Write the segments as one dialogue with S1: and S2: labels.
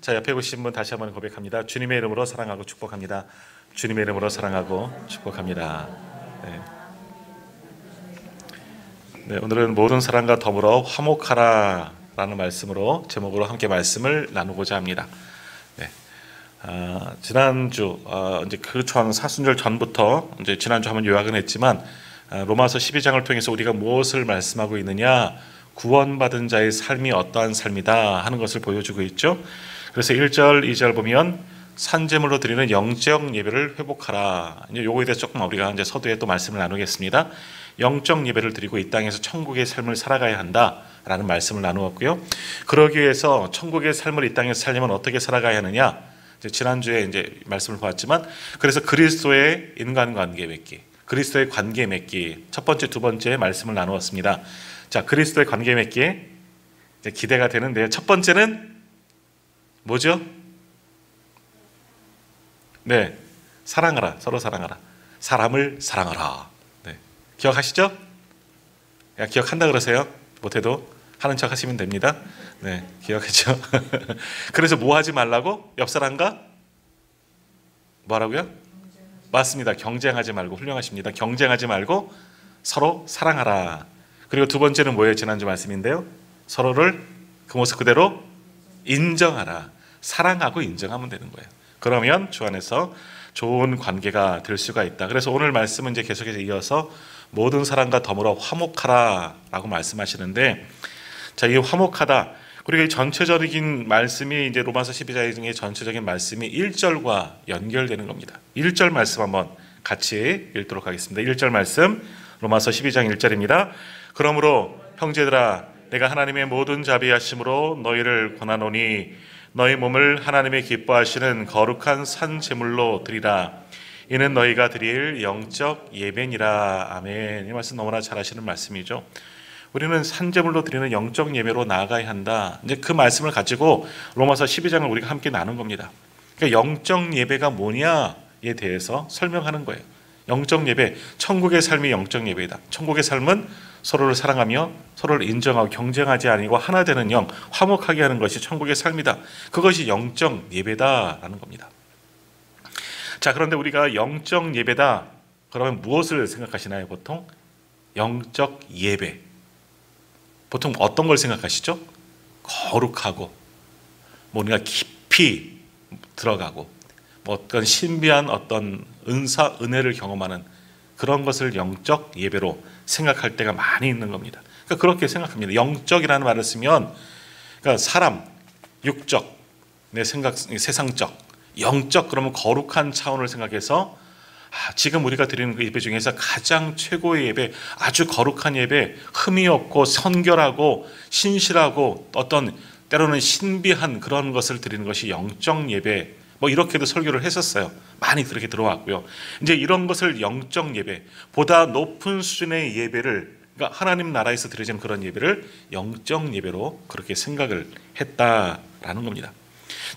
S1: 자, 옆에 계신 분 다시 한번 고백합니다. 주님의 이름으로 사랑하고 축복합니다. 주님의 이름으로 사랑하고 축복합니다. 네. 네, 오늘은 모든 사람과 더불어 화목하라 라는 말씀으로 제목으로 함께 말씀을 나누고자 합니다. 네. 지난주 이제 그 사순절 전부터 이제 지난주 한번 요약은 했지만 로마서 12장을 통해서 우리가 무엇을 말씀하고 있느냐, 구원받은 자의 삶이 어떠한 삶이다 하는 것을 보여주고 있죠. 그래서 1절, 2절 보면 산제물로 드리는 영적 예배를 회복하라. 이제 요거에 대해서 조금 우리가 이제 서두에 또 말씀을 나누겠습니다. 영적 예배를 드리고 이 땅에서 천국의 삶을 살아가야 한다라는 말씀을 나누었고요. 그러기 위해서 천국의 삶을 이 땅에서 살려면 어떻게 살아가야 하느냐? 이제 지난주에 이제 말씀을 보았지만, 그래서 그리스도의 인간관계 맺기, 그리스도의 관계 맺기, 첫 번째, 두 번째 말씀을 나누었습니다. 자, 그리스도의 관계 맺기에 이제 기대가 되는데요. 첫 번째는 뭐죠? 네, 사랑하라. 서로 사랑하라. 사람을 사랑하라. 네, 기억하시죠? 야, 기억한다 그러세요. 못해도 하는 척 하시면 됩니다. 네, 기억했죠? 그래서 뭐 하지 말라고? 옆 사람과 뭐라고요? 맞습니다. 경쟁하지 말고, 훌륭하십니다. 경쟁하지 말고 서로 사랑하라. 그리고 두 번째는 뭐예요? 지난주 말씀인데요. 서로를 그 모습 그대로 인정하라. 사랑하고 인정하면 되는 거예요. 그러면 주 안에서 좋은 관계가 될 수가 있다. 그래서 오늘 말씀은 이제 계속해서 이어서 모든 사람과 더불어 화목하라 라고 말씀하시는데, 자, 이 화목하다, 그리고 이 전체적인 말씀이 이제 로마서 12장 중에 전체적인 말씀이 1절과 연결되는 겁니다. 1절 말씀 한번 같이 읽도록 하겠습니다. 1절 말씀, 로마서 12장 1절입니다. 그러므로 형제들아, 내가 하나님의 모든 자비하심으로 너희를 권하노니 너희 몸을 하나님의 기뻐하시는 거룩한 산 제물로 드리라. 이는 너희가 드릴 영적 예배니라. 아멘. 이 말씀 너무나 잘 하시는 말씀이죠. 우리는 산 제물로 드리는 영적 예배로 나아가야 한다. 이제 그 말씀을 가지고 로마서 12장을 우리가 함께 나눈 겁니다. 그러니까 영적 예배가 뭐냐에 대해서 설명하는 거예요. 영적 예배, 천국의 삶이 영적 예배이다. 천국의 삶은 서로를 사랑하며 서로를 인정하고 경쟁하지 아니고 하나 되는 영, 화목하게 하는 것이 천국의 삶이다. 그것이 영적 예배다라는 겁니다. 자, 그런데 우리가 영적 예배다 그러면 무엇을 생각하시나요? 보통 영적 예배, 보통 어떤 걸 생각하시죠? 거룩하고 뭔가 깊이 들어가고 어떤 신비한 어떤 은혜를 경험하는 그런 것을 영적 예배로 생각할 때가 많이 있는 겁니다. 그러니까 그렇게 생각합니다. 영적이라는 말을 쓰면, 그러니까 사람, 육적, 내 생각, 세상적, 영적, 그러면 거룩한 차원을 생각해서 지금 우리가 드리는 그 예배 중에서 가장 최고의 예배, 아주 거룩한 예배, 흠이 없고 선결하고 신실하고 어떤 때로는 신비한 그런 것을 드리는 것이 영적 예배, 뭐 이렇게도 설교를 했었어요. 많이 그렇게 들어왔고요. 이제 이런 것을 영적 예배, 보다 높은 수준의 예배를, 그러니까 하나님 나라에서 드려지는 그런 예배를 영적 예배로 그렇게 생각을 했다라는 겁니다.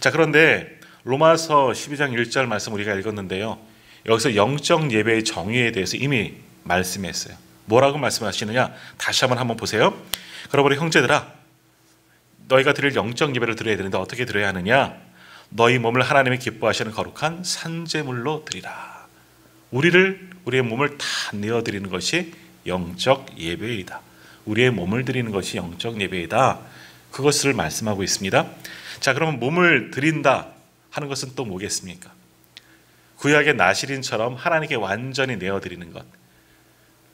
S1: 자, 그런데 로마서 12장 1절 말씀 우리가 읽었는데요. 여기서 영적 예배의 정의에 대해서 이미 말씀했어요. 뭐라고 말씀하시느냐? 다시 한번 보세요. 그러므로 형제들아, 너희가 드릴 영적 예배를 드려야 되는데 어떻게 드려야 하느냐? 너희 몸을 하나님이 기뻐하시는 거룩한 산제물로 드리라. 우리의 몸을 다 내어드리는 것이 영적 예배이다. 우리의 몸을 드리는 것이 영적 예배이다. 그것을 말씀하고 있습니다. 자, 그러면 몸을 드린다 하는 것은 또 뭐겠습니까? 구약의 나실인처럼 하나님께 완전히 내어드리는 것.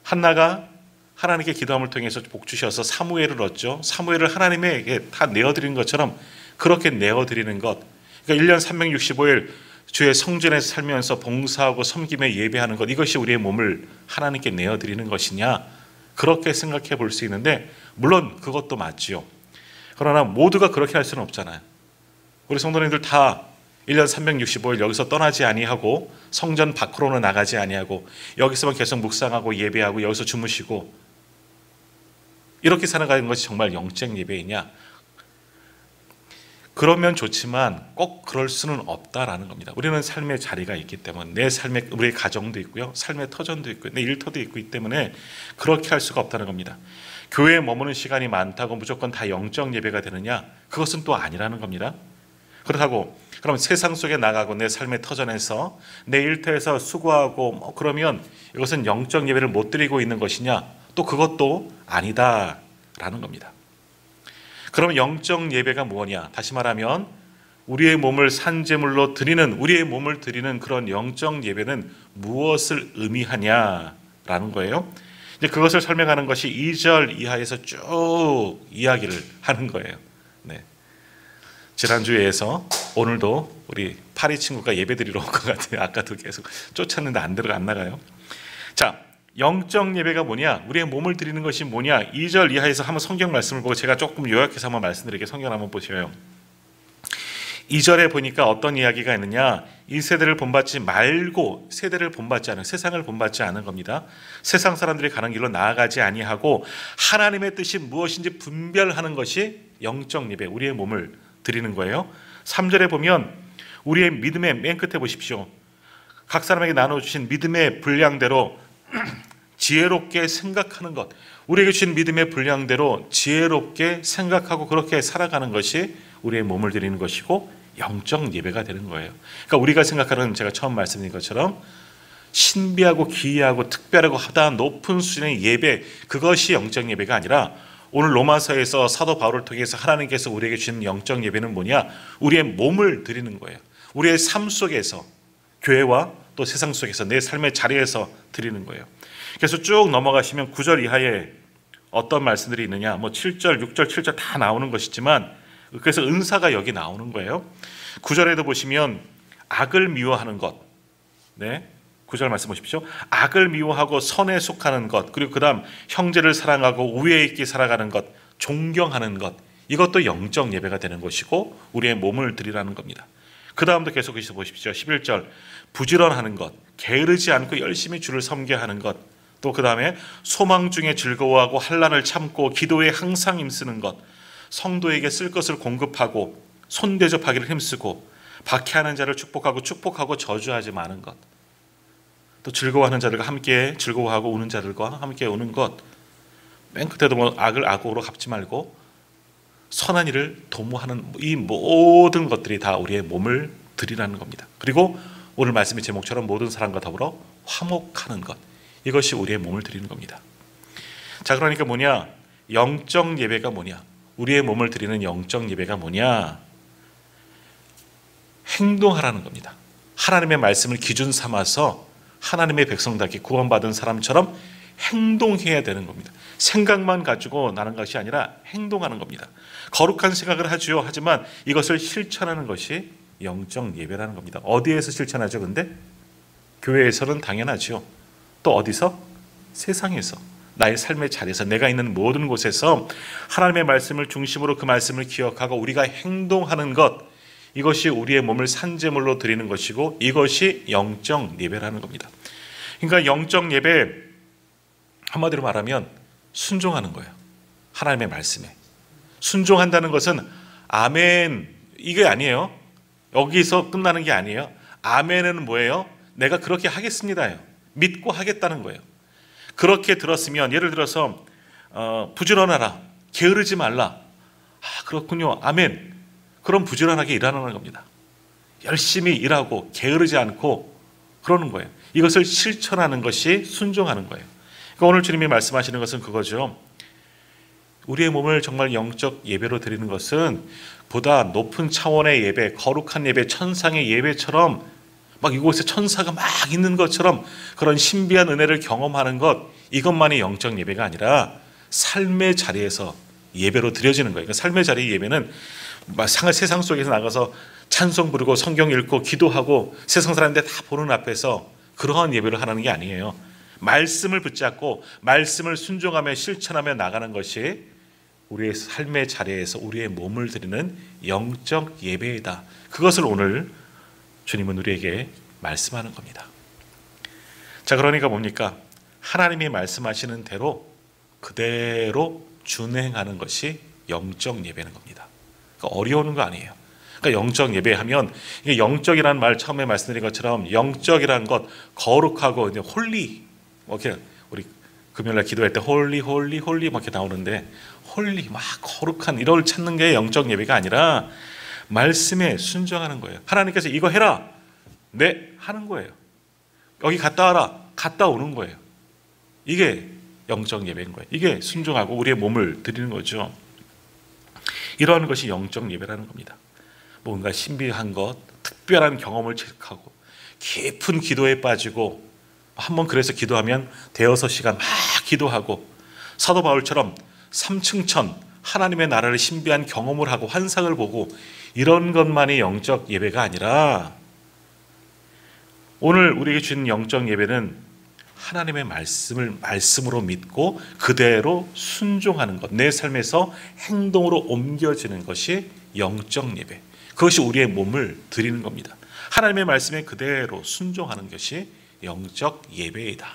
S1: 한나가 하나님께 기도함을 통해서 복 주셔서 사무엘을 얻죠. 사무엘을 하나님에게 다 내어드리는 것처럼 그렇게 내어드리는 것. 그러니까 1년 365일 주의 성전에서 살면서 봉사하고 섬김에 예배하는 것, 이것이 우리의 몸을 하나님께 내어드리는 것이냐, 그렇게 생각해 볼 수 있는데, 물론 그것도 맞지요. 그러나 모두가 그렇게 할 수는 없잖아요. 우리 성도님들 다 1년 365일 여기서 떠나지 아니하고 성전 밖으로는 나가지 아니하고 여기서만 계속 묵상하고 예배하고 여기서 주무시고 이렇게 살아가는 것이 정말 영적 예배이냐? 그러면 좋지만 꼭 그럴 수는 없다라는 겁니다. 우리는 삶의 자리가 있기 때문에, 내 삶에 우리의 가정도 있고요, 삶의 터전도 있고 내 일터도 있기 때문에 그렇게 할 수가 없다는 겁니다. 교회에 머무는 시간이 많다고 무조건 다 영적 예배가 되느냐? 그것은 또 아니라는 겁니다. 그렇다고 그럼 세상 속에 나가고 내 삶의 터전에서 내 일터에서 수고하고 그러면 이것은 영적 예배를 못 드리고 있는 것이냐? 또 그것도 아니다라는 겁니다. 그럼 영적 예배가 뭐냐? 다시 말하면 우리의 몸을 산제물로 드리는, 우리의 몸을 드리는 그런 영적 예배는 무엇을 의미하냐라는 거예요. 이제 그것을 설명하는 것이 2절 이하에서 쭉 이야기를 하는 거예요. 네. 지난주에서 오늘도 우리 파리 친구가 예배 드리러 온 것 같아요. 아까도 계속 쫓았는데 안 나가요. 자, 영적 예배가 뭐냐? 우리의 몸을 드리는 것이 뭐냐? 2절 이하에서 한번 성경 말씀을 보고 제가 조금 요약해서 한번 말씀드릴게요. 성경 한번 보셔요. 2절에 보니까 어떤 이야기가 있느냐? 이 세대를 본받지 말고, 세대를 본받지 않은, 세상을 본받지 않은 겁니다. 세상 사람들이 가는 길로 나아가지 아니하고 하나님의 뜻이 무엇인지 분별하는 것이 영적 예배, 우리의 몸을 드리는 거예요. 3절에 보면 우리의 믿음의 맨 끝에 보십시오. 각 사람에게 나눠주신 믿음의 분량대로 지혜롭게 생각하는 것, 우리에게 주신 믿음의 분량대로 지혜롭게 생각하고 그렇게 살아가는 것이 우리의 몸을 드리는 것이고 영적 예배가 되는 거예요. 그러니까 우리가 생각하는, 제가 처음 말씀드린 것처럼 신비하고 기이하고 특별하고 하다 높은 수준의 예배, 그것이 영적 예배가 아니라 오늘 로마서에서 사도 바울을 통해서 하나님께서 우리에게 주신 영적 예배는 뭐냐? 우리의 몸을 드리는 거예요. 우리의 삶 속에서, 교회와 또 세상 속에서, 내 삶의 자리에서 드리는 거예요. 그래서 쭉 넘어가시면 9절 이하에 어떤 말씀들이 있느냐? 7절, 6절, 7절 다 나오는 것이지만, 그래서 은사가 여기 나오는 거예요. 9절에도 보시면 악을 미워하는 것, 네, 9절 말씀 보십시오. 악을 미워하고 선에 속하는 것, 그리고 그 다음 형제를 사랑하고 우애 있게 살아가는 것, 존경하는 것, 이것도 영적 예배가 되는 것이고 우리의 몸을 드리라는 겁니다. 그 다음도 계속해서 보십시오. 11절 부지런하는 것, 게으르지 않고 열심히 주를 섬겨야 하는 것, 또 그 다음에 소망 중에 즐거워하고 환난을 참고 기도에 항상 힘쓰는 것, 성도에게 쓸 것을 공급하고 손대접하기를 힘쓰고 박해하는 자를 축복하고 저주하지 마는 것, 또 즐거워하는 자들과 함께 즐거워하고 우는 자들과 함께 우는 것, 맨 끝에도 악을 악으로 갚지 말고 선한 일을 도모하는 이 모든 것들이 다 우리의 몸을 드리라는 겁니다. 그리고 오늘 말씀의 제목처럼 모든 사람과 더불어 화목하는 것, 이것이 우리의 몸을 드리는 겁니다. 자, 그러니까 뭐냐? 영적 예배가 뭐냐? 우리의 몸을 드리는 영적 예배가 뭐냐? 행동하라는 겁니다. 하나님의 말씀을 기준 삼아서 하나님의 백성답게 구원받은 사람처럼 행동해야 되는 겁니다. 생각만 가지고 나는 것이 아니라 행동하는 겁니다. 거룩한 생각을 하죠. 하지만 이것을 실천하는 것이 영적 예배라는 겁니다. 어디에서 실천하죠? 근데 교회에서는 당연하죠. 또 어디서? 세상에서, 나의 삶의 자리에서, 내가 있는 모든 곳에서 하나님의 말씀을 중심으로 그 말씀을 기억하고 우리가 행동하는 것, 이것이 우리의 몸을 산제물로 드리는 것이고 이것이 영적 예배라는 겁니다. 그러니까 영적 예배, 한마디로 말하면 순종하는 거예요. 하나님의 말씀에 순종한다는 것은 아멘, 이게 아니에요. 여기서 끝나는 게 아니에요. 아멘은 뭐예요? 내가 그렇게 하겠습니다요. 믿고 하겠다는 거예요. 그렇게 들었으면, 예를 들어서 부지런하라, 게으르지 말라. 그렇군요. 아멘. 그럼 부지런하게 일하는 겁니다. 열심히 일하고 게으르지 않고 그러는 거예요. 이것을 실천하는 것이 순종하는 거예요. 그러니까 오늘 주님이 말씀하시는 것은 그거죠. 우리의 몸을 정말 영적 예배로 드리는 것은 보다 높은 차원의 예배, 거룩한 예배, 천상의 예배처럼 막 이곳에 천사가 막 있는 것처럼 그런 신비한 은혜를 경험하는 것, 이것만이 영적 예배가 아니라 삶의 자리에서 예배로 드려지는 거예요. 그러니까 삶의 자리 예배는 세상 속에서 나가서 찬송 부르고 성경 읽고 기도하고 세상 사람들 다 보는 앞에서 그러한 예배를 하는 게 아니에요. 말씀을 붙잡고 말씀을 순종하며 실천하며 나가는 것이 우리의 삶의 자리에서 우리의 몸을 드리는 영적 예배이다. 그것을 오늘 주님은 우리에게 말씀하는 겁니다. 자, 그러니까 뭡니까? 하나님이 말씀하시는 대로 그대로 준행하는 것이 영적 예배는 겁니다. 그러니까 어려운 거 아니에요. 그러니까 영적 예배하면, 이게 영적이라는 말 처음에 말씀드린 것처럼 영적이라는 것, 거룩하고 이제 홀리, 이렇게 우리 금요일날 기도할 때 홀리 막 이렇게 나오는데 홀리 막 거룩한 이걸 찾는 게 영적 예배가 아니라 말씀에 순종하는 거예요. 하나님께서 이거 해라. 네, 하는 거예요. 여기 갔다 와라. 갔다 오는 거예요. 이게 영적 예배인 거예요. 이게 순종하고 우리의 몸을 드리는 거죠. 이러한 것이 영적 예배라는 겁니다. 뭔가 신비한 것, 특별한 경험을 체득하고 깊은 기도에 빠지고 한번 그래서 기도하면 대여섯 시간 막 기도하고 사도 바울처럼 삼층천 하나님의 나라를 신비한 경험을 하고 환상을 보고 이런 것만이 영적 예배가 아니라 오늘 우리에게 주는 영적 예배는 하나님의 말씀을 말씀으로 믿고 그대로 순종하는 것, 내 삶에서 행동으로 옮겨지는 것이 영적 예배. 그것이 우리의 몸을 드리는 겁니다. 하나님의 말씀에 그대로 순종하는 것이 영적 예배이다.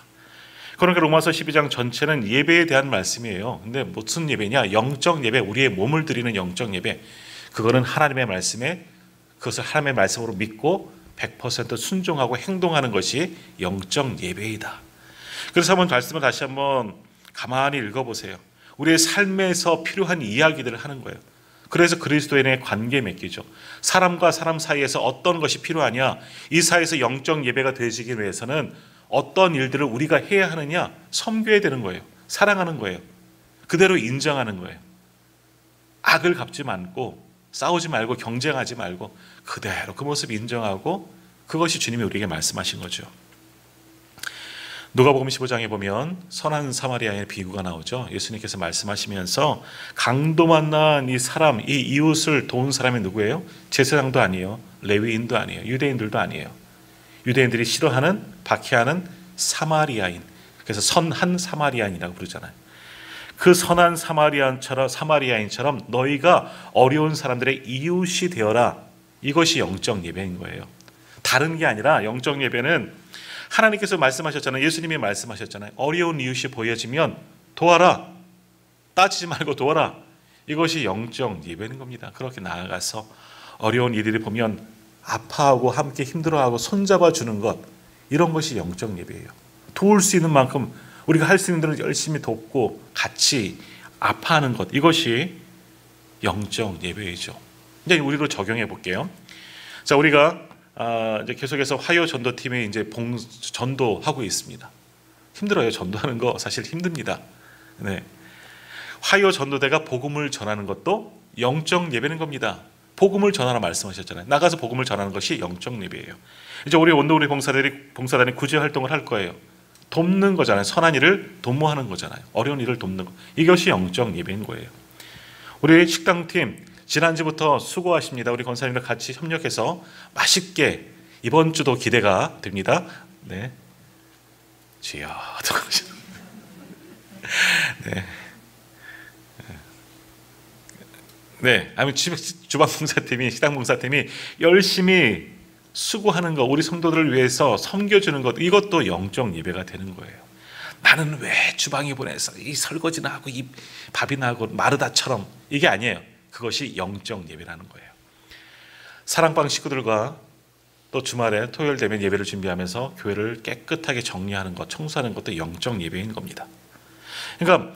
S1: 그러니까 로마서 12장 전체는 예배에 대한 말씀이에요. 근데 무슨 예배냐? 영적 예배, 우리의 몸을 드리는 영적 예배. 그거는 하나님의 말씀에 그것을 하나님의 말씀으로 믿고 100% 순종하고 행동하는 것이 영적 예배이다. 그래서 한번 말씀을 다시 한번 가만히 읽어보세요. 우리의 삶에서 필요한 이야기들을 하는 거예요. 그래서 그리스도인의 관계 맺기죠. 사람과 사람 사이에서 어떤 것이 필요하냐, 이 사이에서 영적 예배가 되시기 위해서는 어떤 일들을 우리가 해야 하느냐, 섬겨야 되는 거예요. 사랑하는 거예요. 그대로 인정하는 거예요. 악을 갚지 말고 싸우지 말고 경쟁하지 말고 그대로 그 모습 인정하고, 그것이 주님이 우리에게 말씀하신 거죠. 누가복음 15장에 보면 선한 사마리아인의 비유가 나오죠. 예수님께서 말씀하시면서 강도 만난 이 사람, 이 이웃을 도운 사람이 누구예요? 제사장도 아니에요. 레위인도 아니에요. 유대인들도 아니에요. 유대인들이 싫어하는, 박해하는 사마리아인. 그래서 선한 사마리아인이라고 부르잖아요. 그 선한 사마리아인처럼 너희가 어려운 사람들의 이웃이 되어라. 이것이 영적 예배인 거예요. 다른 게 아니라 영적 예배는 하나님께서 말씀하셨잖아요. 예수님이 말씀하셨잖아요. 어려운 이웃이 보여지면 도와라. 따지지 말고 도와라. 이것이 영적 예배인 겁니다. 그렇게 나아가서 어려운 이들이 보면 아파하고 함께 힘들어하고 손잡아 주는 것, 이런 것이 영적 예배예요. 도울 수 있는 만큼 우리가 할 수 있는 대로 열심히 돕고 같이 아파하는 것, 이것이 영적 예배이죠. 이제 우리로 적용해 볼게요. 자, 우리가 이제 계속해서 화요 전도팀이 이제 전도하고 있습니다. 힘들어요. 전도하는 거 사실 힘듭니다. 네. 화요 전도대가 복음을 전하는 것도 영적 예배는 겁니다. 복음을 전하라 말씀하셨잖아요. 나가서 복음을 전하는 것이 영적 예배예요. 이제 우리 온도우리 봉사단이 구제 활동을 할 거예요. 돕는 거잖아요. 선한 일을 도모하는 거잖아요. 어려운 일을 돕는 거. 이것이 영적 예배인 거예요. 우리 식당팀 지난주부터 수고하십니다. 우리 권사님과 같이 협력해서 맛있게, 이번 주도 기대가 됩니다. 네, 주여. 네, 네. 아니 주방 봉사팀이, 식당 봉사팀이 열심히 수고하는 것, 우리 성도들을 위해서 섬겨주는 것, 이것도 영적 예배가 되는 거예요. 나는 왜 주방에 보내서 이 설거지나 하고 이 밥이나 하고 마르다처럼, 이게 아니에요. 그것이 영적 예배라는 거예요. 사랑방 식구들과 또 주말에 토요일 되면 예배를 준비하면서 교회를 깨끗하게 정리하는 것, 청소하는 것도 영적 예배인 겁니다. 그러니까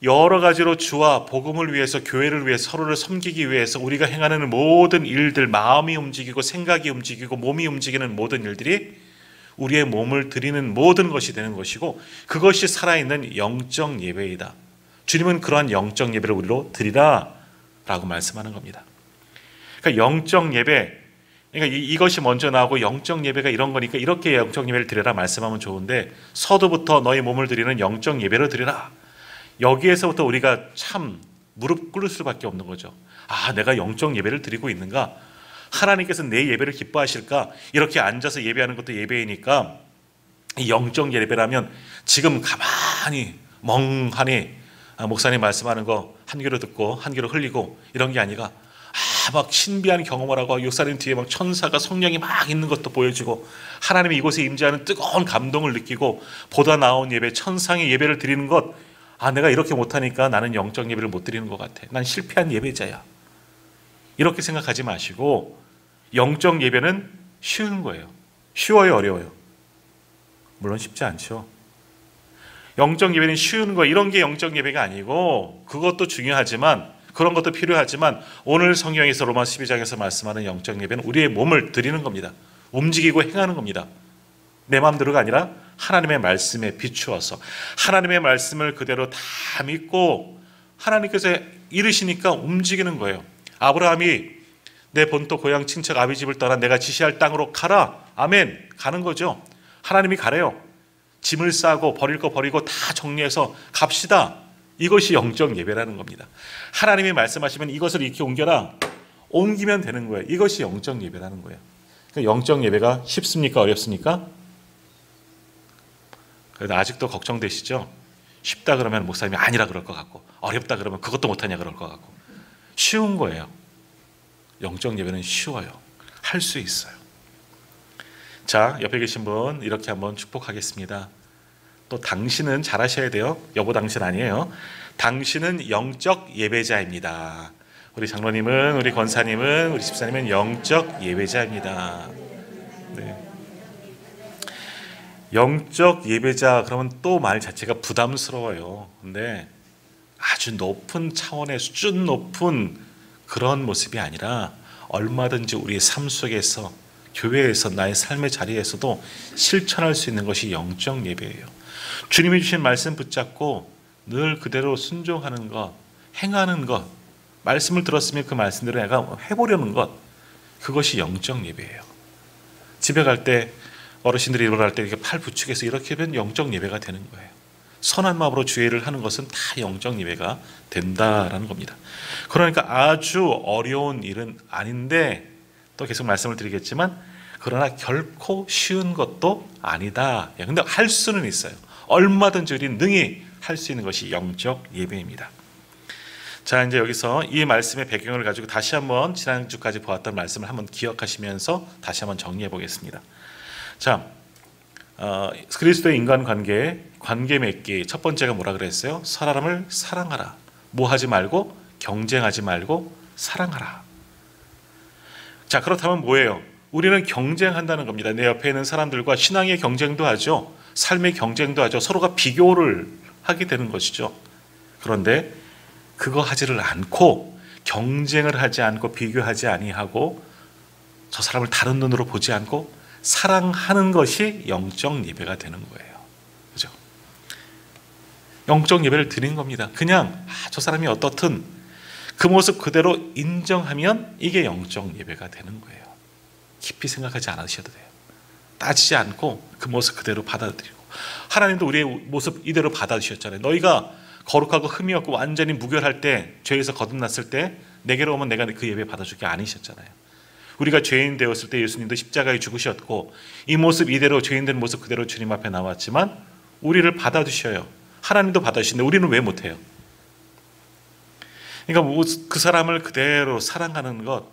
S1: 여러 가지로 주와 복음을 위해서, 교회를 위해서, 서로를 섬기기 위해서 우리가 행하는 모든 일들, 마음이 움직이고 생각이 움직이고 몸이 움직이는 모든 일들이 우리의 몸을 드리는 모든 것이 되는 것이고, 그것이 살아있는 영적 예배이다. 주님은 그러한 영적 예배를 우리로 드리라 라고 말씀하는 겁니다. 그러니까 영적 예배, 그러니까 이것이 먼저 나오고 영적 예배가 이런 거니까 이렇게 영적 예배를 드리라 말씀하면 좋은데, 서두부터 너희 몸을 드리는 영적 예배를 드리라. 여기에서부터 우리가 참 무릎 꿇을 수밖에 없는 거죠. 아, 내가 영적 예배를 드리고 있는가? 하나님께서 내 예배를 기뻐하실까? 이렇게 앉아서 예배하는 것도 예배이니까, 이 영적 예배라면 지금 가만히 멍하니 목사님 말씀하는 거 한 귀로 듣고 한 귀로 흘리고 이런 게 아니라, 막 신비한 경험을 하고 목사님 뒤에 막 천사가, 성령이 막 있는 것도 보여지고, 하나님이 이곳에 임재하는 뜨거운 감동을 느끼고, 보다 나은 예배, 천상의 예배를 드리는 것, 아, 내가 이렇게 못하니까 나는 영적 예배를 못 드리는 것 같아. 난 실패한 예배자야. 이렇게 생각하지 마시고, 영적 예배는 쉬운 거예요. 쉬워요, 어려워요? 물론 쉽지 않죠. 영적 예배는 쉬운 거, 이런 게 영적 예배가 아니고, 그것도 중요하지만 그런 것도 필요하지만 오늘 성경에서 로마 12장에서 말씀하는 영적 예배는 우리의 몸을 드리는 겁니다. 움직이고 행하는 겁니다. 내 마음대로가 아니라 하나님의 말씀에 비추어서 하나님의 말씀을 그대로 다 믿고 하나님께서 이르시니까 움직이는 거예요. 아브라함이 내 본토 고향 친척 아비 집을 떠나 내가 지시할 땅으로 가라. 아멘. 가는 거죠. 하나님이 가래요. 짐을 싸고 버릴 거 버리고 다 정리해서 갑시다. 이것이 영적 예배라는 겁니다. 하나님이 말씀하시면 이것을 이렇게 옮겨라. 옮기면 되는 거예요. 이것이 영적 예배라는 거예요. 그러니까 영적 예배가 쉽습니까? 어렵습니까? 그래도 아직도 걱정되시죠? 쉽다 그러면 목사님이 아니라 그럴 것 같고 어렵다 그러면 그것도 못하냐 그럴 것 같고 쉬운 거예요. 영적 예배는 쉬워요. 할 수 있어요. 자, 옆에 계신 분 이렇게 한번 축복하겠습니다. 또 당신은 잘하셔야 돼요. 여보 당신 아니에요. 당신은 영적 예배자입니다. 우리 장로님은, 우리 권사님은, 우리 집사님은 영적 예배자입니다. 네. 영적 예배자 그러면 또 말 자체가 부담스러워요. 근데 아주 높은 차원의 수준 높은 그런 모습이 아니라 얼마든지 우리 삶 속에서 교회에서 나의 삶의 자리에서도 실천할 수 있는 것이 영적 예배예요. 주님이 주신 말씀 붙잡고 늘 그대로 순종하는 것, 행하는 것, 말씀을 들었으면 그 말씀대로 내가 해보려는 것, 그것이 영적 예배예요. 집에 갈 때 어르신들이 일어날 때 이렇게 팔 부축해서 이렇게 하면 영적 예배가 되는 거예요. 선한 마음으로 주의를 하는 것은 다 영적 예배가 된다라는 겁니다. 그러니까 아주 어려운 일은 아닌데 또 계속 말씀을 드리겠지만 그러나 결코 쉬운 것도 아니다. 근데 할 수는 있어요. 얼마든지 우리는 능히 할 수 있는 것이 영적 예배입니다. 자, 이제 여기서 이 말씀의 배경을 가지고 다시 한번 지난주까지 보았던 말씀을 한번 기억하시면서 다시 한번 정리해 보겠습니다. 자, 그리스도의 인간관계, 관계 맺기 첫 번째가 뭐라 그랬어요? 사람을 사랑하라. 뭐 하지 말고 경쟁하지 말고 사랑하라. 자, 그렇다면 뭐예요? 우리는 경쟁한다는 겁니다. 내 옆에 있는 사람들과 신앙의 경쟁도 하죠. 삶의 경쟁도 하죠. 서로가 비교를 하게 되는 것이죠. 그런데 그거 하지를 않고 경쟁을 하지 않고 비교하지 아니하고 저 사람을 다른 눈으로 보지 않고 사랑하는 것이 영적 예배가 되는 거예요. 그죠? 영적 예배를 드린 겁니다. 그냥 저 사람이 어떻든 그 모습 그대로 인정하면 이게 영적 예배가 되는 거예요. 깊이 생각하지 않으셔도 돼요. 따지지 않고 그 모습 그대로 받아들이고 하나님도 우리의 모습 이대로 받아주셨잖아요. 너희가 거룩하고 흠이 없고 완전히 무결할 때 죄에서 거듭났을 때 내게로 오면 내가 그 예배 받아주게 아니셨잖아요. 우리가 죄인 되었을 때 예수님도 십자가에 죽으셨고 이 모습 이대로 죄인 된 모습 그대로 주님 앞에 나왔지만 우리를 받아주셔요. 하나님도 받아주시는데 우리는 왜 못해요? 그러니까 그 사람을 그대로 사랑하는 것,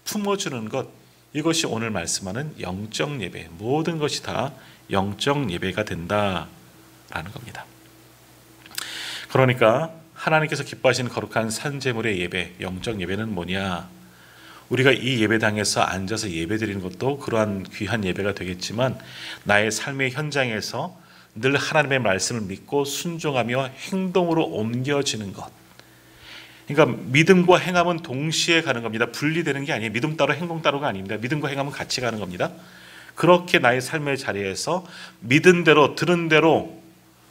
S1: 품어주는 것, 이것이 오늘 말씀하는 영적 예배, 모든 것이 다 영적 예배가 된다라는 겁니다. 그러니까 하나님께서 기뻐하시는 거룩한 산제물의 예배, 영적 예배는 뭐냐? 우리가 이 예배당에서 앉아서 예배드리는 것도 그러한 귀한 예배가 되겠지만 나의 삶의 현장에서 늘 하나님의 말씀을 믿고 순종하며 행동으로 옮겨지는 것. 그러니까 믿음과 행함은 동시에 가는 겁니다. 분리되는 게 아니에요. 믿음 따로 행동 따로가 아닙니다. 믿음과 행함은 같이 가는 겁니다. 그렇게 나의 삶의 자리에서 믿은 대로 들은 대로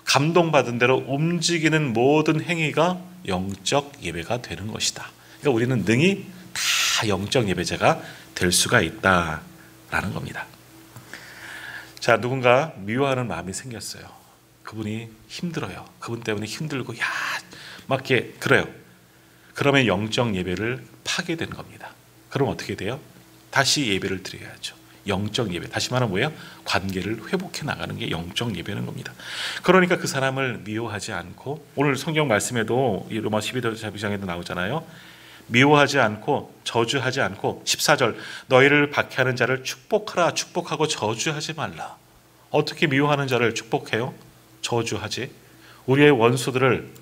S1: 감동받은 대로 움직이는 모든 행위가 영적 예배가 되는 것이다. 그러니까 우리는 능히 다 영적 예배자가 될 수가 있다라는 겁니다. 자, 누군가 미워하는 마음이 생겼어요. 그분이 힘들어요. 그분 때문에 힘들고 막 이렇게 그래요. 그러면 영적 예배를 파괴된 겁니다. 그럼 어떻게 돼요? 다시 예배를 드려야죠. 영적 예배. 다시 말하면 뭐예요? 관계를 회복해 나가는 게 영적 예배는 겁니다. 그러니까 그 사람을 미워하지 않고 오늘 성경 말씀에도 이 로마 12장에도 나오잖아요. 미워하지 않고 저주하지 않고 14절 너희를 박해하는 자를 축복하라. 축복하고 저주하지 말라. 어떻게 미워하는 자를 축복해요? 저주하지. 우리의 원수들을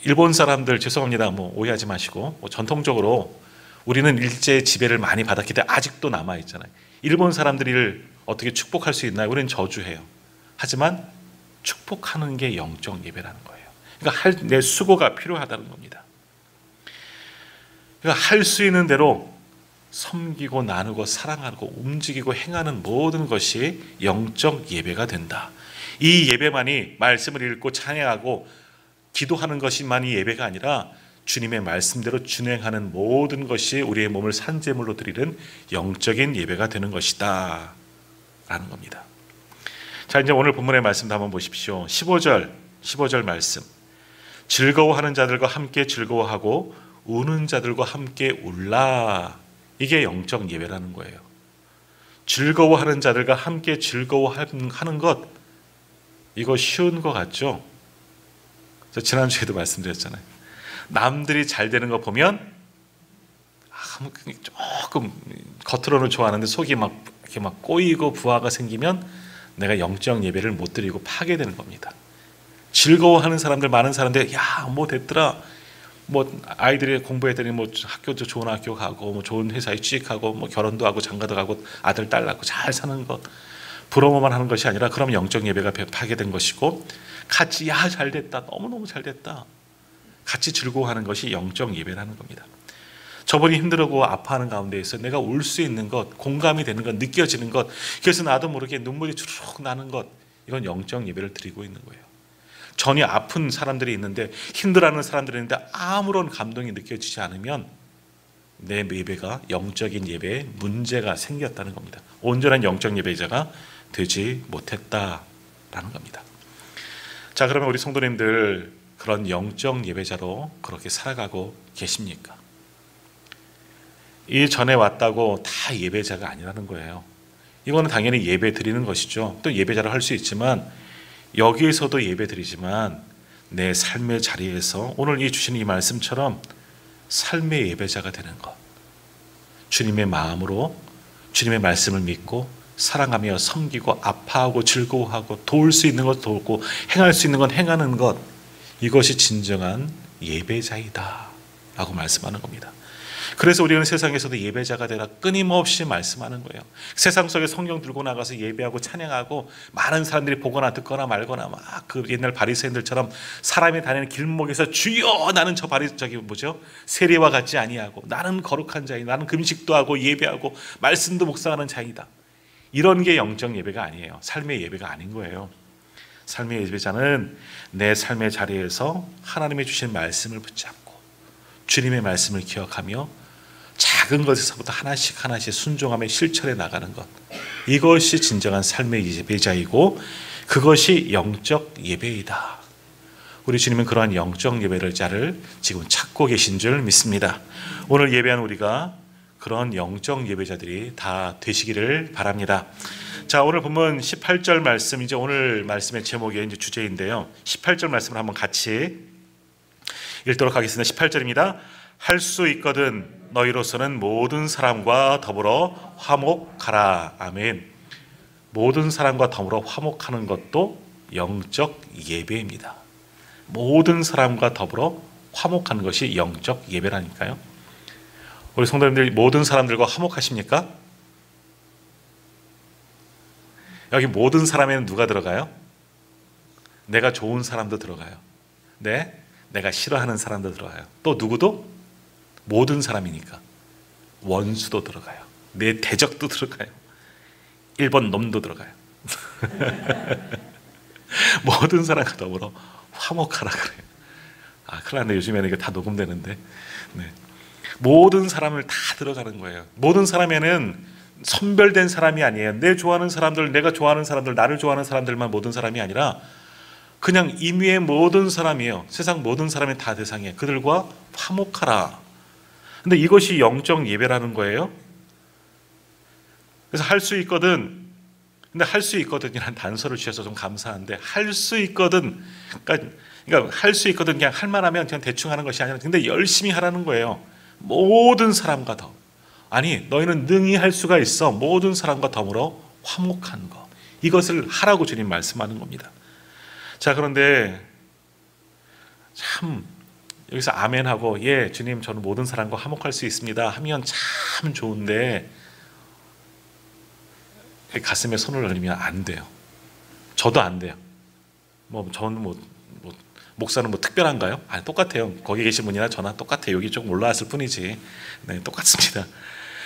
S1: 일본 사람들 죄송합니다. 오해하지 마시고 전통적으로 우리는 일제 지배를 많이 받았기 때문에 아직도 남아 있잖아요. 일본 사람들을 어떻게 축복할 수 있나요? 우리는 저주해요. 하지만 축복하는 게 영적 예배라는 거예요. 그러니까 내 수고가 필요하다는 겁니다. 그러니까 할 수 있는 대로 섬기고 나누고 사랑하고 움직이고 행하는 모든 것이 영적 예배가 된다. 이 예배만이 말씀을 읽고 찬양하고 기도하는 것이만이 예배가 아니라 주님의 말씀대로 준행하는 모든 것이 우리의 몸을 산제물로 드리는 영적인 예배가 되는 것이다 라는 겁니다. 자, 이제 오늘 본문의 말씀도 한번 보십시오. 15절 말씀. 즐거워하는 자들과 함께 즐거워하고 우는 자들과 함께 울라. 이게 영적 예배라는 거예요. 즐거워하는 자들과 함께 즐거워하는 것, 이거 쉬운 것 같죠? 지난주에도 말씀드렸잖아요. 남들이 잘 되는 거 보면 조금 겉으로는 좋아하는데 속이 이렇게 막 꼬이고 부하가 생기면 내가 영적 예배를 못 드리고 파괴되는 겁니다. 즐거워하는 사람들, 많은 사람들, 야, 뭐 됐더라. 뭐 아이들이 공부했더니 뭐 학교도 좋은 학교 가고 뭐 좋은 회사에 취직하고 뭐 결혼도 하고 장가도 가고 아들 딸 낳고 잘 사는 것, 부러워만 하는 것이 아니라 그럼 영적 예배가 파괴된 것이고, 같이 야, 잘 됐다, 너무너무 잘 됐다, 같이 즐거워하는 것이 영적 예배라는 겁니다. 저분이 힘들고 아파하는 가운데에서 내가 울 수 있는 것, 공감이 되는 것, 느껴지는 것, 그래서 나도 모르게 눈물이 주르륵 나는 것, 이건 영적 예배를 드리고 있는 거예요. 전혀 아픈 사람들이 있는데, 힘들어하는 사람들이 있는데 아무런 감동이 느껴지지 않으면 내 예배가, 영적인 예배에 문제가 생겼다는 겁니다. 온전한 영적 예배자가 되지 못했다라는 겁니다. 자, 그러면 우리 성도님들 그런 영적 예배자로 그렇게 살아가고 계십니까? 이 전에 왔다고 다 예배자가 아니라는 거예요. 이거는 당연히 예배 드리는 것이죠. 또 예배자를 할 수 있지만, 여기에서도 예배 드리지만 내 삶의 자리에서 오늘 이 주신 이 말씀처럼 삶의 예배자가 되는 것, 주님의 마음으로 주님의 말씀을 믿고 사랑하며 섬기고 아파하고 즐거워하고 도울 수 있는 것 도우고 행할 수 있는 건 행하는 것, 이것이 진정한 예배자이다 라고 말씀하는 겁니다. 그래서 우리는 세상에서도 예배자가 되라 끊임없이 말씀하는 거예요. 세상 속에 성경 들고 나가서 예배하고 찬양하고 많은 사람들이 보거나 듣거나 말거나 막 그 옛날 바리새인들처럼 사람이 다니는 길목에서 주여 나는 세리와 같지 아니하고 나는 거룩한 자이다, 나는 금식도 하고 예배하고 말씀도 묵상하는 자이다, 이런 게 영적 예배가 아니에요. 삶의 예배가 아닌 거예요. 삶의 예배자는 내 삶의 자리에서 하나님의 주신 말씀을 붙잡고 주님의 말씀을 기억하며 작은 것에서부터 하나씩 순종하며 실천해 나가는 것, 이것이 진정한 삶의 예배자이고 그것이 영적 예배이다. 우리 주님은 그러한 영적 예배자를 지금 찾고 계신 줄 믿습니다. 오늘 예배한 우리가 그런 영적 예배자들이 다 되시기를 바랍니다. 자, 오늘 본문 18절 말씀, 이제 오늘 말씀의 제목이 이제 주제인데요. 18절 말씀을 한번 같이 읽도록 하겠습니다. 18절입니다. 할 수 있거든 너희로서는 모든 사람과 더불어 화목하라. 아멘. 모든 사람과 더불어 화목하는 것도 영적 예배입니다. 모든 사람과 더불어 화목하는 것이 영적 예배라니까요. 우리 성도님들 모든 사람들과 화목하십니까? 여기 모든 사람에는 누가 들어가요? 내가 좋은 사람도 들어가요. 네, 내가 싫어하는 사람도 들어가요. 또 누구도? 모든 사람이니까 원수도 들어가요. 내 대적도 들어가요. 1번 놈도 들어가요. 모든 사람과 더불어 화목하라 그래요. 큰일 났네. 요즘에는 이게 다 녹음되는데. 네. 모든 사람을 다 들어가는 거예요. 모든 사람에는 선별된 사람이 아니에요. 내 좋아하는 사람들, 내가 좋아하는 사람들, 나를 좋아하는 사람들만 모든 사람이 아니라 그냥 임의의 모든 사람이에요. 세상 모든 사람이 다 대상이에요. 그들과 화목하라. 근데 이것이 영적 예배라는 거예요. 그래서 할 수 있거든. 근데 할 수 있거든이라는 단서를 주셔서 좀 감사한데, 할 수 있거든. 그러니까 할 수 있거든, 그냥 할 만하면 그냥 대충 하는 것이 아니라, 근데 열심히 하라는 거예요. 모든 사람과 더. 아니, 너희는 능히 할 수가 있어. 모든 사람과 더불어 화목한 것. 이것을 하라고 주님 말씀하는 겁니다. 자, 그런데 참 여기서 아멘하고 예, 주님 저는 모든 사람과 화목할 수 있습니다 하면 참 좋은데 가슴에 손을 올리면 안 돼요. 저도 안 돼요. 저는 목사는 뭐 특별한가요? 아니, 똑같아요. 거기 계신 분이나 저나 똑같아요. 여기 조금 올라왔을 뿐이지. 네, 똑같습니다.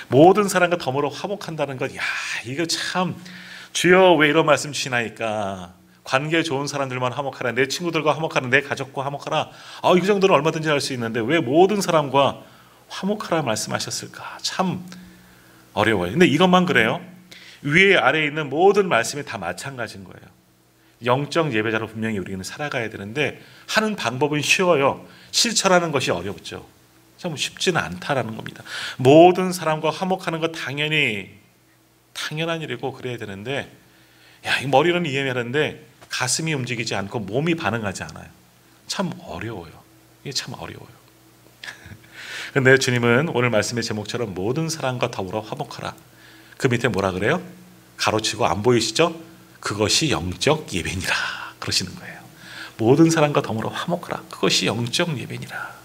S1: 모든 사람과 더불어 화목한다는 것, 야, 이거 참, 주여 왜 이런 말씀 주시나이까. 관계 좋은 사람들만 화목하라, 내 친구들과 화목하라, 내 가족과 화목하라. 이 정도는 얼마든지 할 수 있는데 왜 모든 사람과 화목하라 말씀하셨을까? 참 어려워요. 근데 이것만 그래요? 위에 아래에 있는 모든 말씀이 다 마찬가지인 거예요. 영적 예배자로 분명히 우리는 살아가야 되는데 하는 방법은 쉬워요. 실천하는 것이 어렵죠. 참 쉽지는 않다라는 겁니다. 모든 사람과 화목하는 것 당연한 일이고 그래야 되는데, 야, 이 머리는 이해하는데 가슴이 움직이지 않고 몸이 반응하지 않아요. 참 어려워요. 이게 참 어려워요. 근데 주님은 오늘 말씀의 제목처럼 모든 사람과 더불어 화목하라. 그 밑에 뭐라 그래요? 가로치고 안 보이시죠? 그것이 영적 예배니라 그러시는 거예요. 모든 사람과 더불어 화목하라. 그것이 영적 예배니라.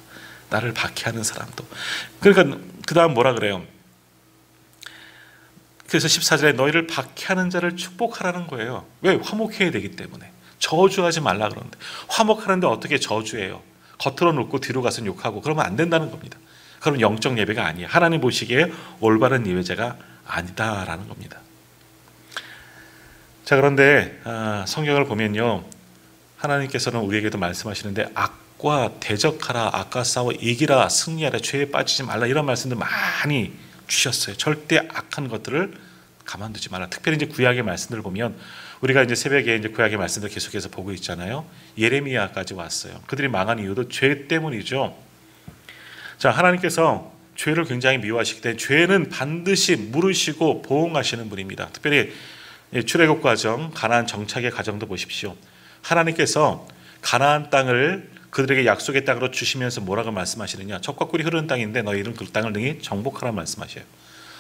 S1: 나를 박해하는 사람도. 그러니까 그 다음 뭐라 그래요? 그래서 14절에 너희를 박해하는 자를 축복하라는 거예요. 왜? 화목해야 되기 때문에. 저주하지 말라 그러는데, 화목하는데 어떻게 저주해요? 겉으로 놓고 뒤로 가서 욕하고 그러면 안 된다는 겁니다. 그럼 영적 예배가 아니에요. 하나님 보시기에 올바른 예배자가 아니다라는 겁니다. 자, 그런데 성경을 보면요, 하나님께서는 우리에게도 말씀하시는데 악과 대적하라, 악과 싸워 이기라, 승리하라, 죄에 빠지지 말라, 이런 말씀들 많이 주셨어요. 절대 악한 것들을 가만두지 말라. 특별히 이제 구약의 말씀들을 보면 우리가 이제 새벽에 이제 구약의 말씀들 계속해서 보고 있잖아요. 예레미야까지 왔어요. 그들이 망한 이유도 죄 때문이죠. 자, 하나님께서 죄를 굉장히 미워하시기 때문에 죄는 반드시 물으시고 보응하시는 분입니다. 특별히 출애굽 과정, 가나안 정착의 과정도 보십시오. 하나님께서 가나안 땅을 그들에게 약속의 땅으로 주시면서 뭐라고 말씀하시느냐? 젖과 꿀이 흐르는 땅인데 너희는 그 땅을 능히 정복하라 말씀하셔요.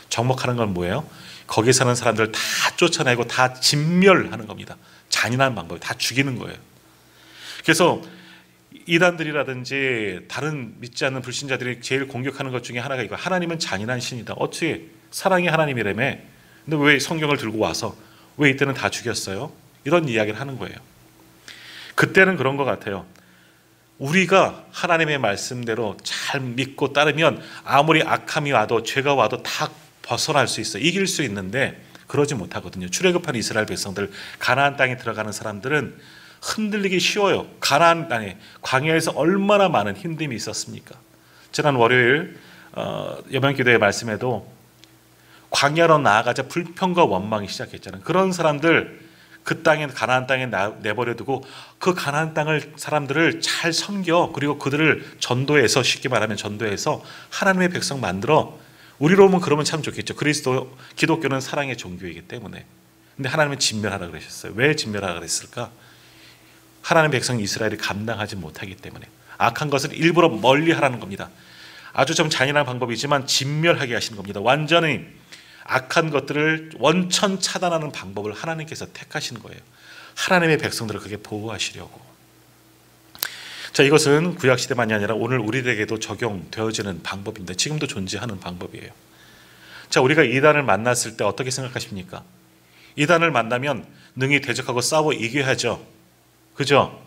S1: 정복하는 건 뭐예요? 거기 사는 사람들을 다 쫓아내고 다 진멸하는 겁니다. 잔인한 방법, 다 죽이는 거예요. 그래서 이단들이라든지 다른 믿지 않는 불신자들이 제일 공격하는 것 중에 하나가 이거, 하나님은 잔인한 신이다. 어떻게 사랑의 하나님이라며? 근데 왜 성경을 들고 와서 왜 이때는 다 죽였어요? 이런 이야기를 하는 거예요. 그때는 그런 것 같아요. 우리가 하나님의 말씀대로 잘 믿고 따르면 아무리 악함이 와도 죄가 와도 다 벗어날 수 있어요. 이길 수 있는데 그러지 못하거든요. 출애굽한 이스라엘 백성들, 가나안 땅에 들어가는 사람들은 흔들리기 쉬워요. 가나안 땅에, 광야에서 얼마나 많은 힘듦이 있었습니까? 지난 월요일 여명기도의 말씀에도 광야로 나아가자 불평과 원망이 시작했잖아요. 그런 사람들 그 땅에, 가나안 땅에 내버려두고 그 가나안 땅을, 사람들을 잘 섬겨, 그리고 그들을 전도해서, 쉽게 말하면 전도해서 하나님의 백성 만들어. 우리로 보면 그러면 참 좋겠죠. 기독교는 사랑의 종교이기 때문에. 근데 하나님은 진멸하라 그러셨어요. 왜 진멸하라 그랬을까? 하나님의 백성 이스라엘이 감당하지 못하기 때문에. 악한 것을 일부러 멀리 하라는 겁니다. 아주 좀 잔인한 방법이지만 진멸하게 하시는 겁니다. 완전히 악한 것들을 원천 차단하는 방법을 하나님께서 택하시는 거예요. 하나님의 백성들을 그게 보호하시려고. 자, 이것은 구약시대만이 아니라 오늘 우리에게도 적용되어지는 방법입니다. 지금도 존재하는 방법이에요. 자, 우리가 이단을 만났을 때 어떻게 생각하십니까? 이단을 만나면 능히 대적하고 싸워 이겨야죠. 그죠?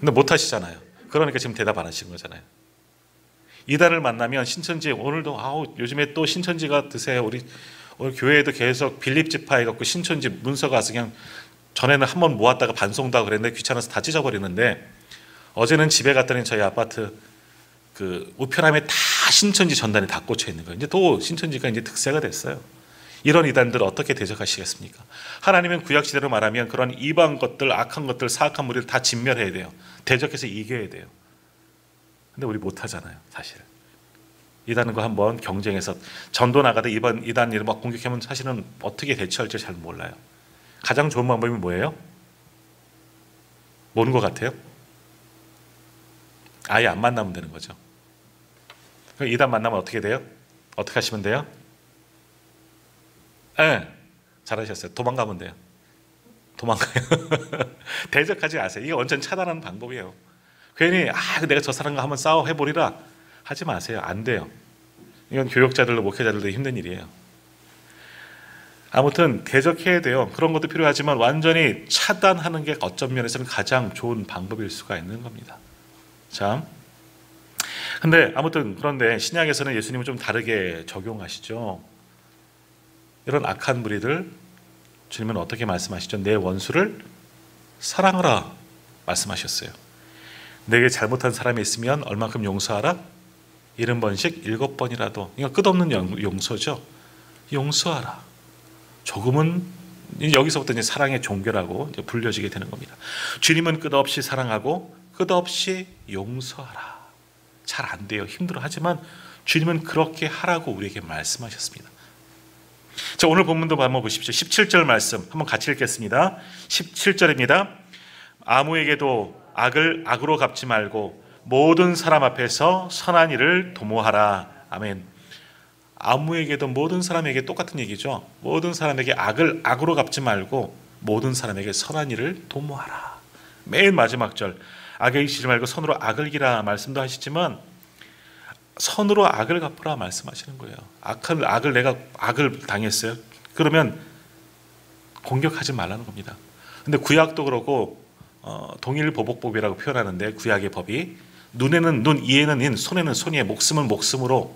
S1: 근데 못하시잖아요. 그러니까 지금 대답 안 하시는 거잖아요. 이단을 만나면 신천지, 오늘도 요즘에 또 신천지가 드세요. 우리 교회에도 계속 빌립 지파해 갖고 신천지 문서 가서 그냥, 전에는 한번 모았다가 반송다 그랬는데 귀찮아서 다 찢어버리는데, 어제는 집에 갔더니 저희 아파트 그 우편함에 다 신천지 전단이 다 꽂혀 있는 거예요. 이제 또 신천지가 이제 특세가 됐어요. 이런 이단들을 어떻게 대적하시겠습니까? 하나님은 구약시대로 말하면 그런 이방 것들, 악한 것들, 사악한 무리를 다 진멸해야 돼요. 대적해서 이겨야 돼요. 근데 우리 못하잖아요, 사실. 이단과 한번 경쟁해서 전도 나가다 이단 일을 막 공격하면 사실은 어떻게 대처할지 잘 몰라요. 가장 좋은 방법이 뭐예요? 뭐는 것 같아요? 아예 안 만나면 되는 거죠. 이단 만나면 어떻게 돼요? 어떻게 하시면 돼요? 네, 잘하셨어요. 도망가면 돼요. 도망가요. 대적하지 마세요. 이게 완전 차단하는 방법이에요. 괜히 내가 저 사람과 한번 싸워 해보리라 하지 마세요. 안 돼요. 이건 교육자들도 목회자들도 힘든 일이에요. 아무튼 대적해야 돼요. 그런 것도 필요하지만 완전히 차단하는 게 어떤 면에서는 가장 좋은 방법일 수가 있는 겁니다. 자, 근데 아무튼 그런데 신약에서는 예수님은 좀 다르게 적용하시죠. 이런 악한 무리들 주님은 어떻게 말씀하시죠? 내 원수를 사랑하라 말씀하셨어요. 내게 잘못한 사람이 있으면 얼마큼 용서하라? 70번씩 7번이라도. 이거 끝없는 용서죠. 용서하라. 조금은 여기서부터 이제 사랑의 종교라고 이제 불려지게 되는 겁니다. 주님은 끝없이 사랑하고 끝없이 용서하라. 잘 안 돼요. 힘들어. 하지만 주님은 그렇게 하라고 우리에게 말씀하셨습니다. 자, 오늘 본문도 한번 보십시오. 17절 말씀 한번 같이 읽겠습니다. 17절입니다. 아무에게도 악을 악으로 갚지 말고 모든 사람 앞에서 선한 일을 도모하라. 아멘. 아무에게도 모든 사람에게 똑같은 얘기죠. 모든 사람에게 악을 악으로 갚지 말고 모든 사람에게 선한 일을 도모하라. 맨 마지막 절 악에 이기지 말고 선으로 악을 이기라 말씀도 하시지만 선으로 악을 갚으라 말씀하시는 거예요. 내가 악을 당했어요. 그러면 공격하지 말라는 겁니다. 근데 구약도 그렇고 동일보복법이라고 표현하는데 구약의 법이 눈에는 눈, 이에는 인, 손에는 손이에, 목숨은 목숨으로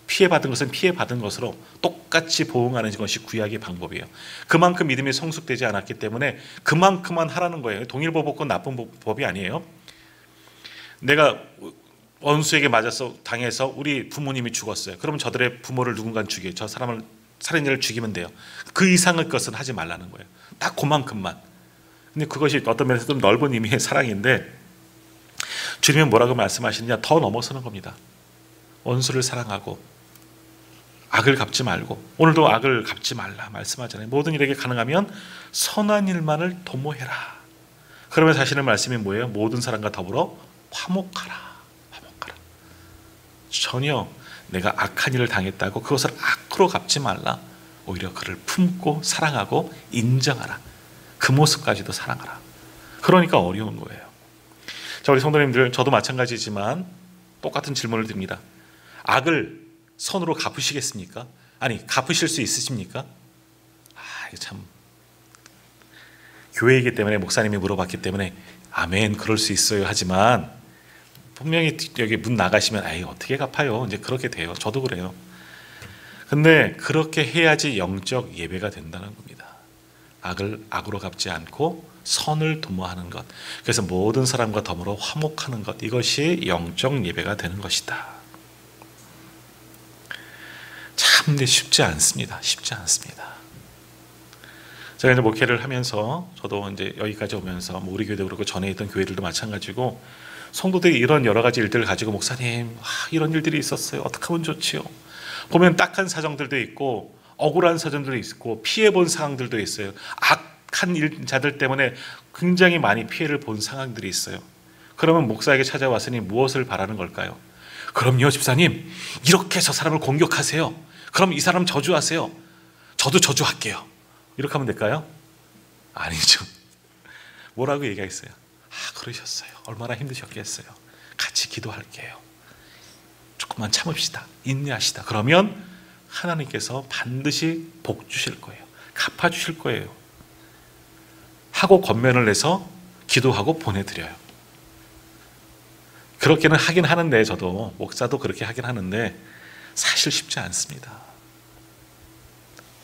S1: 피해받은 것은 피해받은 것으로 똑같이 보응하는 것이 구약의 방법이에요. 그만큼 믿음이 성숙되지 않았기 때문에 그만큼만 하라는 거예요. 동일보복은 나쁜 법이 아니에요. 내가 원수에게 맞아서 당해서 우리 부모님이 죽었어요. 그럼 저들의 부모를 누군가 죽여요. 저 사람을 살인자를 죽이면 돼요. 그 이상의 것은 하지 말라는 거예요. 딱 그만큼만. 근데 그것이 어떤 면에서 좀 넓은 의미의 사랑인데 주님은 뭐라고 말씀하시느냐? 더 넘어서는 겁니다. 원수를 사랑하고 악을 갚지 말고 오늘도 악을 갚지 말라 말씀하잖아요. 모든 일에게 가능하면 선한 일만을 도모해라. 그러면 자신의 말씀이 뭐예요? 모든 사람과 더불어 화목하라. 전혀 내가 악한 일을 당했다고 그것을 악으로 갚지 말라. 오히려 그를 품고 사랑하고 인정하라. 그 모습까지도 사랑하라. 그러니까 어려운 거예요. 자, 우리 성도님들, 저도 마찬가지지만 똑같은 질문을 드립니다. 악을 선으로 갚으시겠습니까? 아니, 갚으실 수 있으십니까? 이거 참 교회이기 때문에 목사님이 물어봤기 때문에 아멘 그럴 수 있어요 하지만 분명히 여기 문 나가시면 어떻게 갚아요? 이제 그렇게 돼요. 저도 그래요. 근데 그렇게 해야지 영적 예배가 된다는 겁니다. 악을 악으로 갚지 않고 선을 도모하는 것. 그래서 모든 사람과 더불어 화목하는 것. 이것이 영적 예배가 되는 것이다. 참 근데 쉽지 않습니다. 쉽지 않습니다. 제가 이제 목회를 하면서 저도 이제 여기까지 오면서 우리 교회도 그렇고 전에 있던 교회들도 마찬가지고 성도들이 이런 여러 가지 일들을 가지고 목사님 이런 일들이 있었어요. 어떻게 하면 좋지요? 보면 딱한 사정들도 있고 억울한 사정들도 있고 피해본 상황들도 있어요. 악한 자들 때문에 굉장히 많이 피해를 본 상황들이 있어요. 그러면 목사에게 찾아왔으니 무엇을 바라는 걸까요? 그럼요 집사님 이렇게 저 사람을 공격하세요. 그럼 이 사람 저주하세요. 저도 저주할게요. 이렇게 하면 될까요? 아니죠. 뭐라고 얘기했어요? 그러셨어요. 얼마나 힘드셨겠어요. 같이 기도할게요. 조금만 참읍시다. 인내하시다. 그러면 하나님께서 반드시 복 주실 거예요. 갚아 주실 거예요. 하고 권면을 내서 기도하고 보내드려요. 그렇게는 하긴 하는데 저도 목사도 그렇게 하긴 하는데 사실 쉽지 않습니다.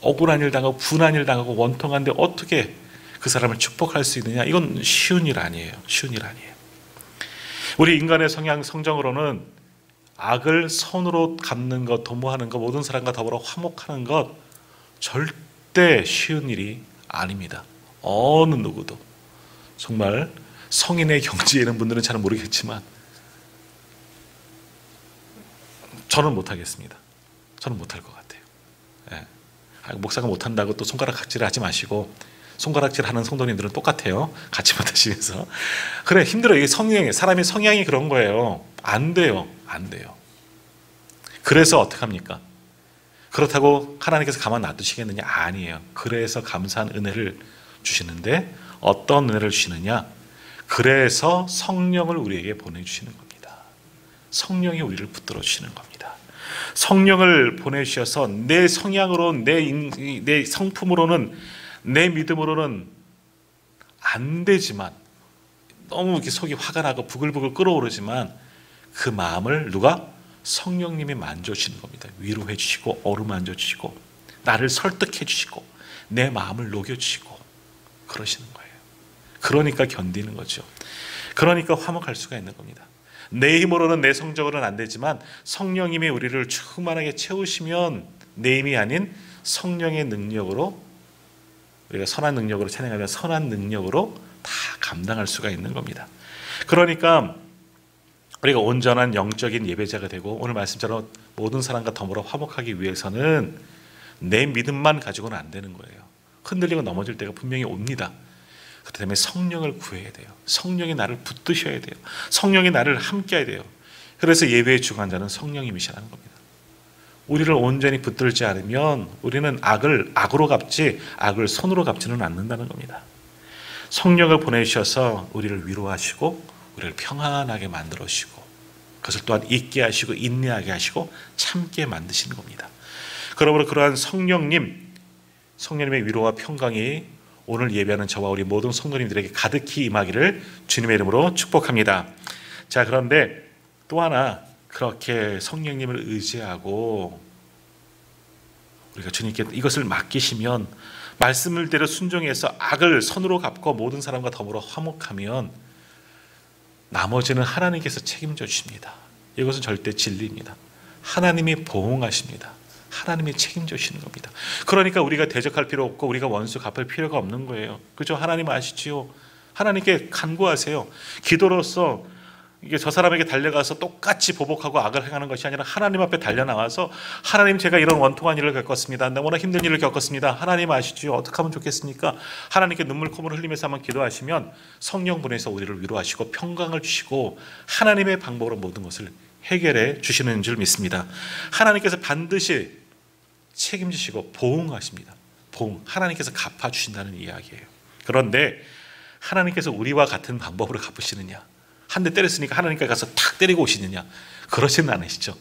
S1: 억울한 일 당하고 분한 일 당하고 원통한데 어떻게 그 사람을 축복할 수 있느냐? 이건 쉬운 일 아니에요. 쉬운 일 아니에요. 우리 인간의 성정으로는 악을 선으로 갚는 것, 도모하는 것, 모든 사람과 더불어 화목하는 것 절대 쉬운 일이 아닙니다. 어느 누구도. 정말 성인의 경지에 있는 분들은 잘 모르겠지만 저는 못하겠습니다. 저는 못할 것 같아요. 목사가 못한다고 또 손가락 각질을 하지 마시고 손가락질 하는 성도님들은 똑같아요. 같이 못하시면서. 그래 힘들어. 이게 사람의 성향이 그런 거예요. 안 돼요. 안 돼요. 그래서 어떡합니까? 그렇다고 하나님께서 가만 놔두시겠느냐? 아니에요. 그래서 감사한 은혜를 주시는데 어떤 은혜를 주시느냐? 그래서 성령을 우리에게 보내주시는 겁니다. 성령이 우리를 붙들어 주시는 겁니다. 성령을 보내주셔서 내 성향으로, 내 성품으로는, 내 믿음으로는 안 되지만, 너무 이렇게 속이 화가 나고 부글부글 끓어오르지만 그 마음을 누가? 성령님이 만져주시는 겁니다. 위로해 주시고 어루만져 주시고 나를 설득해 주시고 내 마음을 녹여주시고 그러시는 거예요. 그러니까 견디는 거죠. 그러니까 화목할 수가 있는 겁니다. 내 힘으로는, 내 성적으로는 안 되지만 성령님이 우리를 충만하게 채우시면 내 힘이 아닌 성령의 능력으로, 우리가 선한 능력으로 찬양하면 선한 능력으로 다 감당할 수가 있는 겁니다. 그러니까 우리가 온전한 영적인 예배자가 되고 오늘 말씀처럼 모든 사람과 더불어 화목하기 위해서는 내 믿음만 가지고는 안 되는 거예요. 흔들리고 넘어질 때가 분명히 옵니다. 그렇기 때문에 성령을 구해야 돼요. 성령이 나를 붙드셔야 돼요. 성령이 나를 함께해야 돼요. 그래서 예배의 주관자는 성령님이시라는 겁니다. 우리를 온전히 붙들지 않으면 우리는 악을 악으로 갚지 악을 손으로 갚지는 않는다는 겁니다. 성령을 보내주셔서 우리를 위로하시고 우리를 평안하게 만들어주시고 그것을 또한 잊게 하시고 인내하게 하시고 참게 만드시는 겁니다. 그러므로 그러한 성령님의 위로와 평강이 오늘 예배하는 저와 우리 모든 성도님들에게 가득히 임하기를 주님의 이름으로 축복합니다. 자, 그런데 또 하나, 그렇게 성령님을 의지하고 우리가 주님께 이것을 맡기시면 말씀을대로 순종해서 악을 선으로 갚고 모든 사람과 더불어 화목하면 나머지는 하나님께서 책임져 주십니다. 이것은 절대 진리입니다. 하나님이 보응하십니다. 하나님이 책임져 주시는 겁니다. 그러니까 우리가 대적할 필요 없고 우리가 원수 갚을 필요가 없는 거예요. 그죠? 하나님 아시지요? 하나님께 간구하세요. 기도로서 이게 저 사람에게 달려가서 똑같이 보복하고 악을 행하는 것이 아니라 하나님 앞에 달려나와서 하나님, 제가 이런 원통한 일을 겪었습니다. 너무나 힘든 일을 겪었습니다. 하나님 아시지요? 어떻게 하면 좋겠습니까? 하나님께 눈물 콧물을 흘리면서 한번 기도하시면 성령 보내서 우리를 위로하시고 평강을 주시고 하나님의 방법으로 모든 것을 해결해 주시는 줄 믿습니다. 하나님께서 반드시 책임지시고 보응하십니다. 보응, 하나님께서 갚아주신다는 이야기예요. 그런데 하나님께서 우리와 같은 방법으로 갚으시느냐? 한 대 때렸으니까 하나님께 가서 탁 때리고 오시느냐? 그러지는 않으시죠.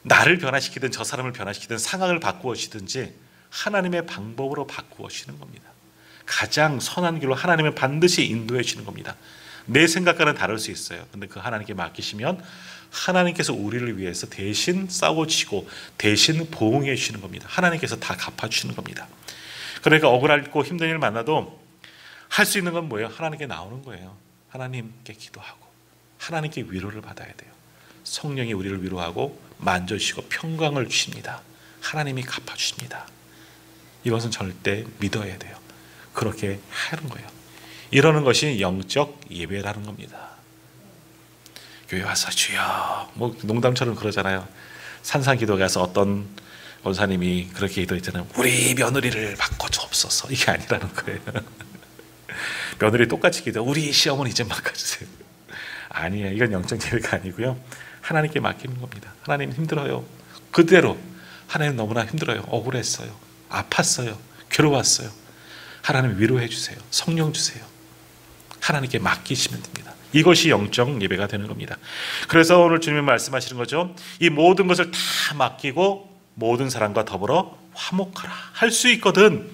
S1: 나를 변화시키든 저 사람을 변화시키든 상황을 바꾸시든지 하나님의 방법으로 바꾸시는 겁니다. 가장 선한 길로 하나님은 반드시 인도해 주시는 겁니다. 내 생각과는 다를 수 있어요. 근데 그 하나님께 맡기시면 하나님께서 우리를 위해서 대신 싸워주시고 대신 보응해 주시는 겁니다. 하나님께서 다 갚아주시는 겁니다. 그러니까 억울하고 힘든 일 만나도 할 수 있는 건 뭐예요? 하나님께 나오는 거예요. 하나님께 기도하고 하나님께 위로를 받아야 돼요. 성령이 우리를 위로하고 만져주시고 평강을 주십니다. 하나님이 갚아주십니다. 이것은 절대 믿어야 돼요. 그렇게 하는 거예요. 이러는 것이 영적 예배라는 겁니다. 교회 와서 주여, 뭐 농담처럼 그러잖아요. 산상기도에 가서 어떤 권사님이 그렇게 기도했잖아요. 우리 며느리를 바꿔주옵소서. 이게 아니라는 거예요. 며느리 똑같이 기도, 우리 시어머니 좀 바꿔주세요. 아니에요. 이건 영적 예배가 아니고요. 하나님께 맡기는 겁니다. 하나님 힘들어요. 그대로 하나님 너무나 힘들어요. 억울했어요. 아팠어요. 괴로웠어요. 하나님 위로해 주세요. 성령 주세요. 하나님께 맡기시면 됩니다. 이것이 영적 예배가 되는 겁니다. 그래서 오늘 주님이 말씀하시는 거죠. 이 모든 것을 다 맡기고 모든 사람과 더불어 화목하라. 할 수 있거든.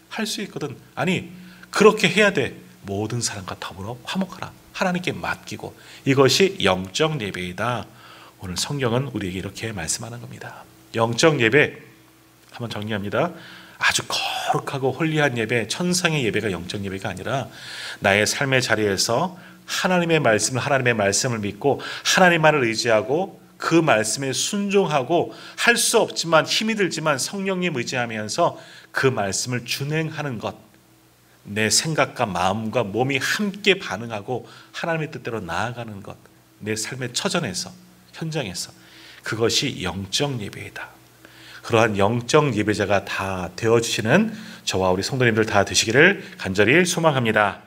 S1: 할 수 있거든. 아니, 그렇게 해야 돼. 모든 사람과 더불어 화목하라. 하나님께 맡기고. 이것이 영적 예배이다. 오늘 성경은 우리에게 이렇게 말씀하는 겁니다. 영적 예배, 한번 정리합니다. 아주 거룩하고 홀리한 예배, 천상의 예배가 영적 예배가 아니라 나의 삶의 자리에서 하나님의 말씀을 믿고 하나님만을 의지하고 그 말씀에 순종하고 할 수 없지만 힘이 들지만 성령님 의지하면서 그 말씀을 준행하는 것, 내 생각과 마음과 몸이 함께 반응하고 하나님의 뜻대로 나아가는 것, 내 삶의 처전에서, 현장에서, 그것이 영적 예배이다. 그러한 영적 예배자가 다 되어주시는 저와 우리 성도님들 다 되시기를 간절히 소망합니다.